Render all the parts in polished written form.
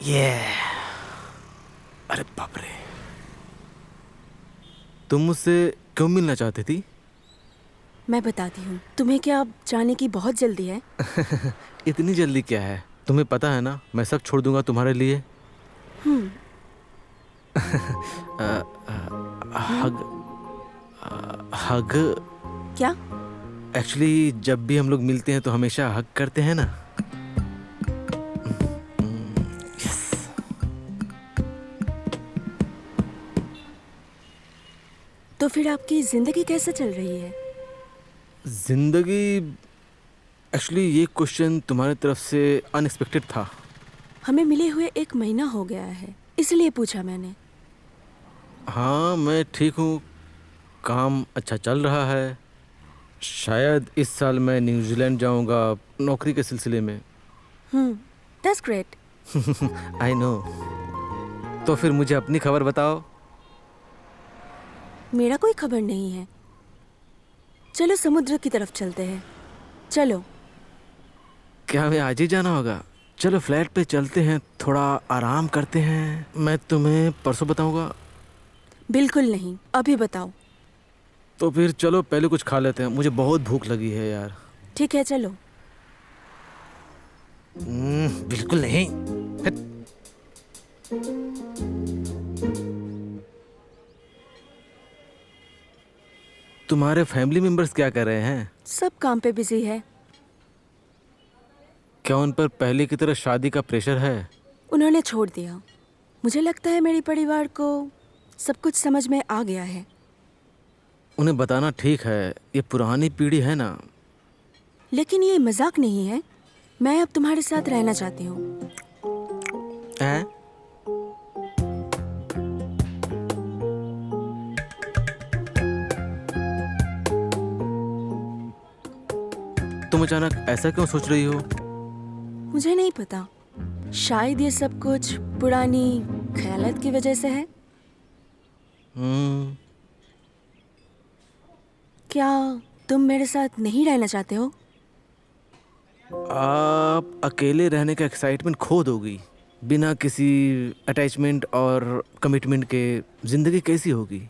ये अरे बाप रे, तुम मुझसे क्यों मिलना चाहती थी? मैं बताती हूँ तुम्हें। क्या अब जाने की बहुत जल्दी है? इतनी जल्दी क्या है? तुम्हें पता है ना, मैं सब छोड़ दूंगा तुम्हारे लिए। हम्म। हग हग क्या? एक्चुअली जब भी हम लोग मिलते हैं तो हमेशा हग करते हैं ना। यस। तो फिर आपकी जिंदगी कैसे चल रही है? जिंदगी, एक्चुअली ये क्वेश्चन तुम्हारी तरफ से अनएक्सपेक्टेड था। हमें मिले हुए 1 महीना हो गया है, इसलिए पूछा मैंने। हाँ, मैं ठीक हूँ। काम अच्छा चल रहा है। शायद इस साल मैं न्यूजीलैंड जाऊंगा नौकरी के सिलसिले में। That's great. I know. तो फिर मुझे अपनी खबर बताओ। मेरा कोई खबर नहीं है। चलो समुद्र की तरफ चलते हैं। चलो। क्या हमें आज ही जाना होगा? चलो फ्लैट पे चलते हैं, थोड़ा आराम करते हैं। मैं तुम्हें परसों बताऊंगा। बिल्कुल नहीं, अभी बताओ। तो फिर चलो पहले कुछ खा लेते हैं, मुझे बहुत भूख लगी है यार। ठीक है, चलो। बिल्कुल नहीं। हट। तुम्हारे फैमिली मेंबर्स क्या कर रहे हैं? सब काम पे बिजी है। क्या उन पर पहले की तरह शादी का प्रेशर है? उन्होंने छोड़ दिया। मुझे लगता है मेरे परिवार को सब कुछ समझ में आ गया है। उन्हें बताना ठीक है, ये पुरानी पीढ़ी है ना। लेकिन ये मजाक नहीं है। मैं अब तुम्हारे साथ रहना चाहती हूँ। हैं? तुम अचानक ऐसा क्यों सोच रही हो? मुझे नहीं पता। शायद ये सब कुछ पुरानी ख्यालात की वजह से है। हम्म। क्या तुम मेरे साथ नहीं रहना चाहते हो? आप अकेले रहने का एक्साइटमेंट खो दोगी। बिना किसी अटैचमेंट और कमिटमेंट के जिंदगी कैसी होगी?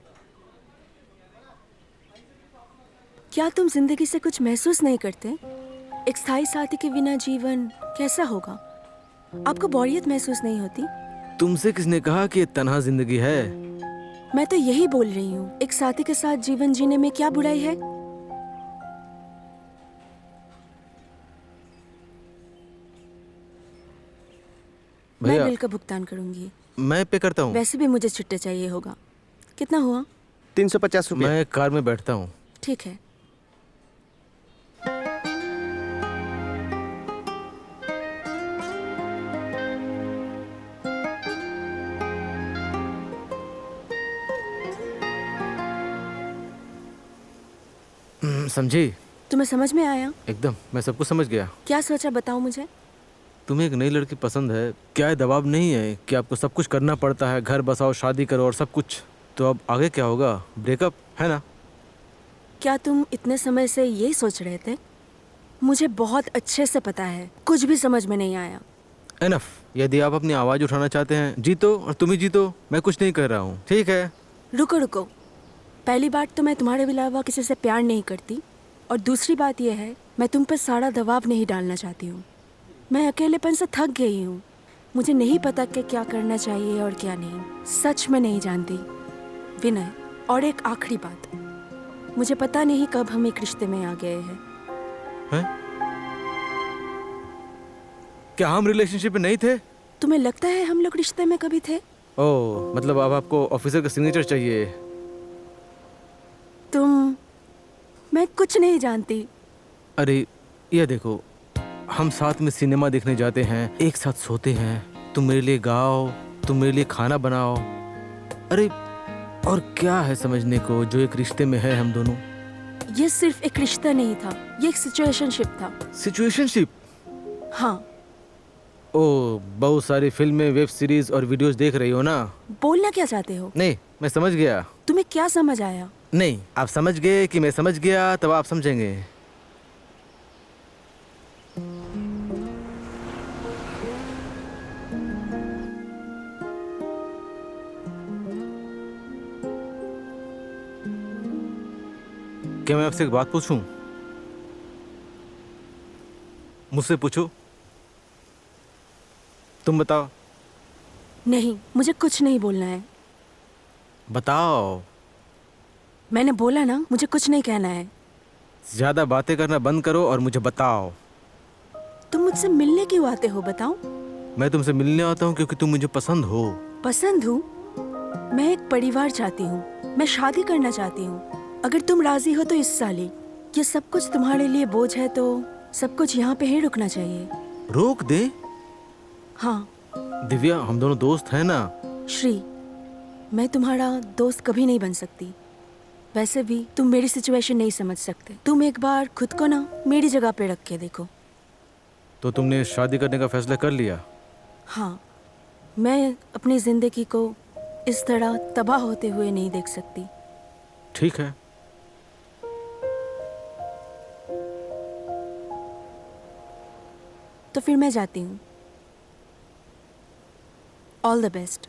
क्या तुम जिंदगी से कुछ महसूस नहीं करते? एक स्थायी साथी के बिना जीवन कैसा होगा? आपको बोरियत महसूस नहीं होती? तुमसे किसने कहा कि ये तन्हा जिंदगी है? मैं तो यही बोल रही हूँ, एक साथी के साथ जीवन जीने में क्या बुराई है? मैं भैया, बिल का भुगतान करूंगी। मैं पे करता हूँ। वैसे भी मुझे छुट्टे चाहिए होगा। कितना हुआ? 350 रुपये। मैं कार में बैठता हूँ। ठीक है। समझी? तुम्हें समझ में आया? एकदम, मैं सब कुछ समझ गया। क्या सोचा बताओ मुझे। तुम्हें एक नई लड़की पसंद है। क्या ये दबाव नहीं है कि आपको सब कुछ करना पड़ता है, घर बसाओ, शादी करो और सब कुछ? तो अब आगे क्या होगा? ब्रेकअप है ना? क्या तुम इतने समय से यही सोच रहे थे? मुझे बहुत अच्छे से पता है, कुछ भी समझ में नहीं आया। एनफ। यदि आप अपनी आवाज उठाना चाहते हैं, जीतो और तुम ही जीतो। मैं कुछ नहीं कर रहा हूँ, ठीक है? रुको रुको। पहली बात तो मैं तुम्हारे अलावा किसी से प्यार नहीं करती, और दूसरी बात यह है, मैं तुम पर सारा दबाव नहीं डालना चाहती हूँ। मैं अकेलेपन से थक गई हूँ। मुझे नहीं पता कि क्या करना चाहिए और क्या नहीं। सच में नहीं जानती विनय। और एक आखिरी बात, मुझे पता नहीं कब हम एक रिश्ते में आ गए हैं। हैं? क्या हम रिलेशनशिप में नहीं थे? तुम्हें लगता है हम लोग रिश्ते में कभी थे? ओह, मतलब अब आपको ऑफिसर का सिग्नेचर चाहिए? मैं कुछ नहीं जानती। अरे ये देखो, हम साथ में सिनेमा देखने जाते हैं, एक साथ सोते हैं। तुम मेरे लिए गाओ, तुम मेरे लिए खाना बनाओ। अरे और क्या है समझने को जो एक रिश्ते में है हम दोनों? ये सिर्फ एक रिश्ता नहीं था, ये एक सिचुएशनशिप था। सिचुएशनशिप? हाँ। ओह, बहुत सारी फिल्में, वेब सीरीज और वीडियोस देख रही हो ना? बोलना क्या चाहते हो? नहीं, मैं समझ गया। तुम्हें क्या समझ आया? नहीं, आप समझ गए कि मैं समझ गया, तब आप समझेंगे। क्या मैं आपसे एक बात पूछूं? मुझसे पूछो। तुम बताओ। नहीं, मुझे कुछ नहीं बोलना है। बताओ। मैंने बोला ना, मुझे कुछ नहीं कहना है। ज्यादा बातें करना बंद करो और मुझे बताओ। तुम मुझसे मिलने क्यों आते हो, बताओ? मैं तुमसे मिलने आता हूँ क्योंकि तुम मुझे पसंद हो। पसंद हूँ? मैं एक परिवार चाहती हूँ, मैं शादी करना चाहती हूँ। अगर तुम राजी हो तो इस साल ही। ये सब कुछ तुम्हारे लिए बोझ है तो सब कुछ यहाँ पे ही रुकना चाहिए। रोक दे? हाँ। दिव्या, हम दोनों दोस्त हैं ना। श्री, मैं तुम्हारा दोस्त कभी नहीं बन सकती। वैसे भी तुम मेरी सिचुएशन नहीं समझ सकते। तुम एक बार खुद को ना मेरी जगह पे रख के देखो। तो तुमने शादी करने का फैसला कर लिया? हाँ, मैं अपनी जिंदगी को इस तरह तबाह होते हुए नहीं देख सकती। ठीक है। तो फिर मैं जाती हूँ। All the best.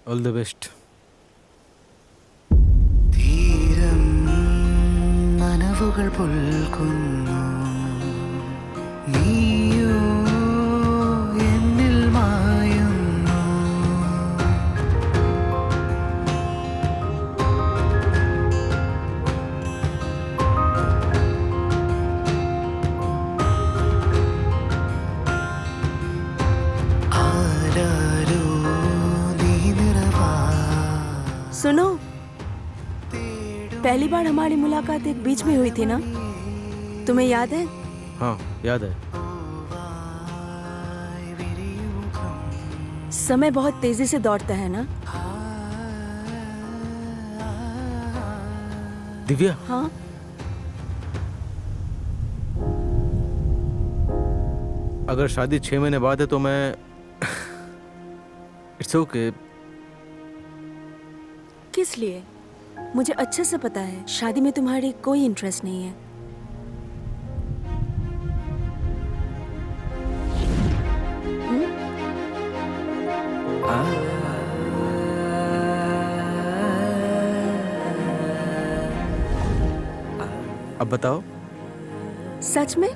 All the best. തീരം നനവുകൾ പുൽകുന്നു നീയോ എന്നിൽ മായുന്നു ആരാരോ നീ നിറവാ सुनो, पहली बार हमारी मुलाकात एक बीच में हुई थी ना? तुम्हें याद है? हाँ, याद है। समय बहुत तेजी से दौड़ता है ना? दिव्या, हाँ। अगर शादी 6 महीने बाद है तो मैं इट्स ओके। किस लिए? मुझे अच्छे से पता है शादी में तुम्हारी कोई इंटरेस्ट नहीं है। अब बताओ। सच में?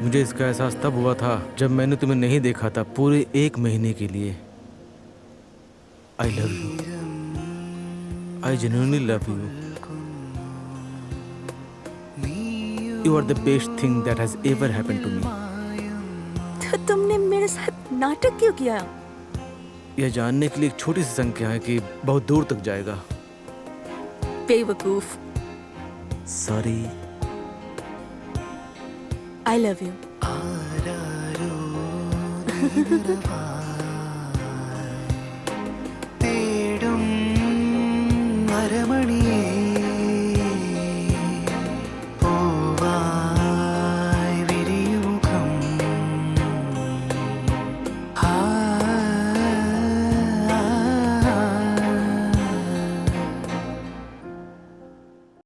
मुझे इसका एहसास तब हुआ था जब मैंने तुम्हें नहीं देखा था पूरे 1 महीने के लिए। I love you. I genuinely love you. You are the best thing that has ever happened to me. तो तुमने मेरे साथ नाटक क्यों किया? यह जानने के लिए एक छोटी सी संख्या है कि बहुत दूर तक जाएगा। बेवकूफ। सॉरी। I love you. ആരാരോ നീ നിറവാ